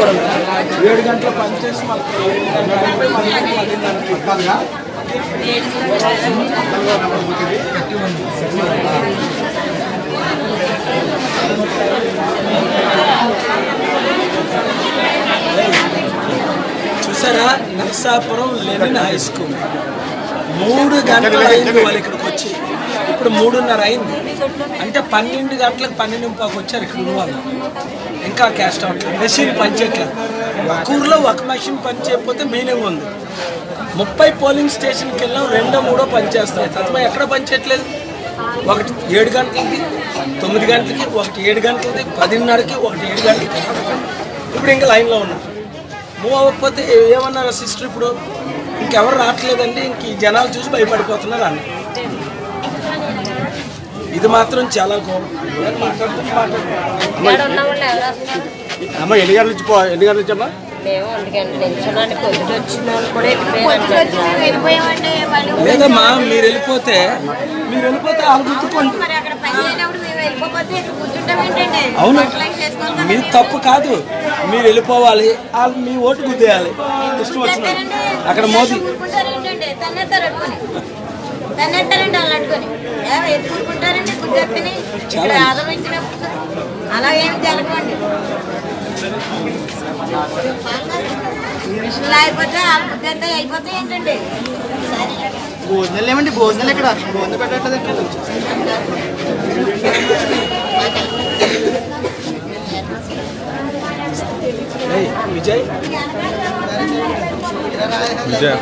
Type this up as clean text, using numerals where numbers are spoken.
కూడా 7 గంటలు పనిచేసి చూసారా, నరసాపురం లెనిన్ హై స్కూల్ 3 గంటలు అయింది వాళ్ళు ఇక్కడికి వచ్చి. ఇప్పుడు 3:30 అయింది అంటే 12 గంటలకు 12:15 వచ్చారు ఇక్కడ ఉన్న వాళ్ళు. ఇంకా క్యాస్ట్ అవుట్ మెషిన్ పనిచేయట్లేదు. ఒక ఊర్లో ఒక మెషిన్ పని చేయకపోతే మీనింగ్ ఉంది. 30 పోలింగ్ స్టేషన్కి వెళ్ళాం, 2, 3 పనిచేస్తాయి. తత్వం ఎక్కడ పనిచేయట్లేదు. ఒకటి 7 గంటలకి, 9 గంటలకి, ఒకటి 7 గంటలకి, 10:30కి, ఒకటి 7 గంటలకి. ఇప్పుడు ఇంకా లైన్లో ఉన్నారు. మూవ్ అవ్వకపోతే ఏమన్నారు సిస్టర్, ఇప్పుడు ఇంకెవరు రావట్లేదండి, ఇంక ఈ జనాలు చూసి భయపడిపోతున్నారు అన్న. ఇది మాత్రం చాలా గొప్ప. అమ్మ ఎన్ని గంటల నుంచి అమ్మా? లేదమ్మా, మీరు వెళ్ళిపోతే వాళ్ళు గుర్తుకోండి. అవును, మీరు తప్పు కాదు, మీరు వెళ్ళిపోవాలి, వాళ్ళు మీ ఓటు గుద్దేయాలి. ఇష్టం వచ్చిన అక్కడ మోదీ అలాగేమి జరగండి. మిషన్ లేకపోతే గుద్దేస్తే అయిపోతే ఏంటండి. భోజనాలు ఏమండి? భోజనాలు ఇక్కడ భోజనం పెట్టట్లేదు. విజయ్ విజయ్